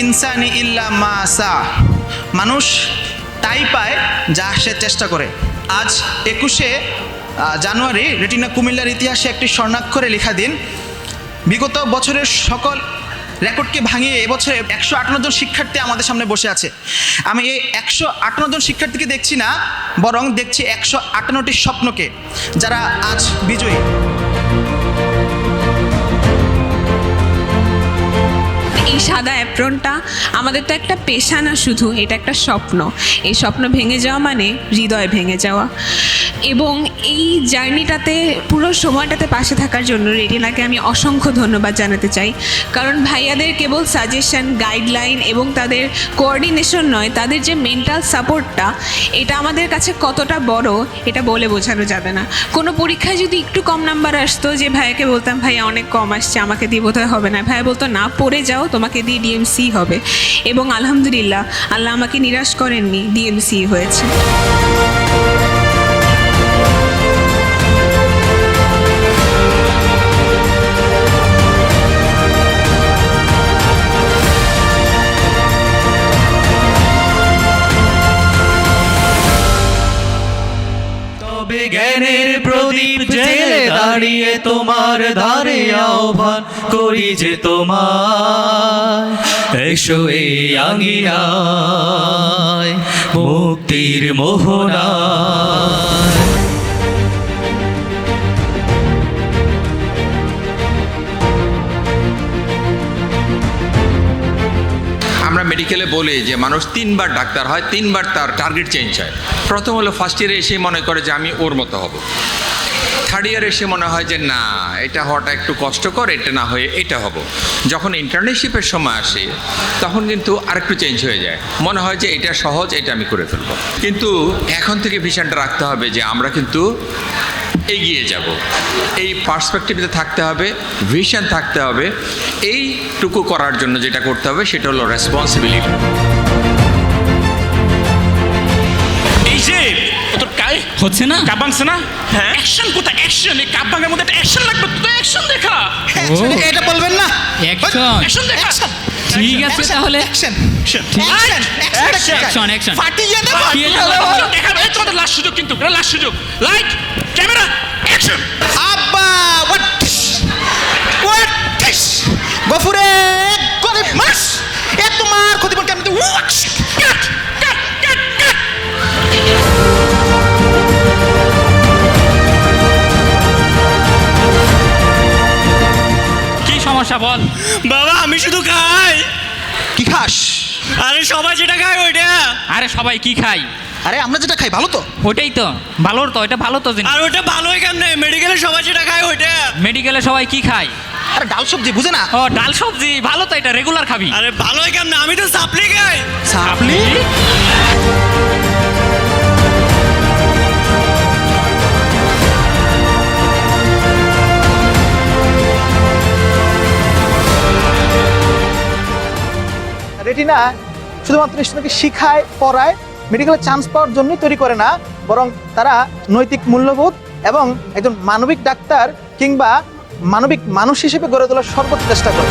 ইনসানি ইল্লা মা সা, মানুষ তাই পায় যা সে চেষ্টা করে। আজ 21শে জানুয়ারি রেটিনা কুমিল্লার ইতিহাসে একটি স্বর্ণাক্ষরে লেখা দিন। বিগত বছরের সকল রেকর্ডকে ভাঙিয়ে এবছরে 158 জন শিক্ষার্থী আমাদের সামনে বসে আছে। আমি এই 158 জন শিক্ষার্থীকে দেখছি না, বরং দেখছি 158টি স্বপ্নকে, যারা আজ বিজয়ী। এই সাদা অ্যাপ্রনটা আমাদের তো একটা পেশা না শুধু, এটা একটা স্বপ্ন। এই স্বপ্ন ভেঙে যাওয়া মানে হৃদয় ভেঙে যাওয়া। এবং এই জার্নিটাতে পুরো সময়টাতে পাশে থাকার জন্য রেটিনাকে আমি অসংখ্য ধন্যবাদ জানাতে চাই। কারণ ভাইয়াদের কেবল সাজেশন, গাইডলাইন এবং তাদের কোঅর্ডিনেশন নয়, তাদের যে মেন্টাল সাপোর্টটা, এটা আমাদের কাছে কতটা বড় এটা বলে বোঝানো যাবে না। কোনো পরীক্ষায় যদি একটু কম নাম্বার আসতো, যে ভাইয়াকে বলতাম ভাইয়া অনেক কম আসছে, আমাকে দিয়ে বোধহয় হবে না, ভাইয়া বলতো না, পড়ে যাও, তোমাকে দিয়ে ডিএমসি হবে। এবং আলহামদুলিল্লাহ আল্লাহ আমাকে নিরাশ করেননি, ডিএমসি হয়েছে। জ্ঞানের প্রদীপ জেলে দাঁড়িয়ে তোমার ধারে আহ্বান করি যে তোমার, এসো এই আঙিনায় মুক্তির মোহনায়। আমরা মেডিকেলে বলি যে মানুষ 3বার ডাক্তার হয়, 3বার তার টার্গেট চেঞ্জ হয়। প্রথম হলো ফার্স্ট ইয়ারে এসে মনে করে যে আমি ওর মতো হব, থার্ড ইয়ারে এসে মনে হয় যে না, এটা হওয়াটা একটু কষ্টকর, এটা না হয়ে এটা হব। যখন ইন্টার্নশিপের সময় আসে তখন কিন্তু আরেকটু চেঞ্জ হয়ে যায়, মনে হয় যে এটা সহজ, এটা আমি করে ফেলবো। কিন্তু এখন থেকে ভিশনটা রাখতে হবে যে আমরা কিন্তু এগিয়ে যাব, এই পার্সপেক্টিভে থাকতে হবে, ভিশন থাকতে হবে। এইটুকু করার জন্য যেটা করতে হবে সেটা হলো রেসপন্সিবিলিটি। এই যে তোর কাই হচ্ছে না, কাপ ভাঙছে না? হ্যাঁ, অ্যাকশন কোথায়? অ্যাকশন, এই কাপ ভাঙার মধ্যে একটা অ্যাকশন লাগবে, তো অ্যাকশন দেখা। এটা বলবেন না, অ্যাকশন দেখা। ঠিক আছে তাহলে অ্যাকশন অ্যাকশন অ্যাকশন ফাটিয়ে দেব। দেখাবে, এই তোমাদের লাস্ট সুযোগ, কিন্তু এটা লাস্ট সুযোগ। Light, camera, action. আব্বা হোয়াট গফুরে গরিব মাস, এ তোমার ক্ষতিপূরণ কেন? কাট কাট কাট কাট। কি সমস্যা বল? বাবা আমি শুধু খাই। কি খাস? আরে সবাই যেটা খায় ওইটা। আরে সবাই কি খাই? আরে আমরা যেটা খাই ভালো তো। ওটাই তো ভালো, তো এটা ভালো তো জিনিস। আর ওটা ভালোই কেমনে? মেডিকেলে সবাই যেটা খায় ওইটা। মেডিকেলে সবাই কি খায়? আরে ডাল সবজি বুঝে না? ও ডাল সবজি, ভালো তো, এটা রেগুলার খাবি। আরে ভালোই কেমনে? আমি তো সাপ্লি খাই। সাপলি? রেটিনা শুধুমাত্র স্টুডেন্টকে শিখায়, পড়ায়, মেডিকেলে চান্স পাওয়ার জন্যই তৈরি করে না, বরং তারা নৈতিক মূল্যবোধ এবং একজন মানবিক ডাক্তার কিংবা মানবিক মানুষ হিসেবে গড়ে তোলার সর্বোচ্চ চেষ্টা করে।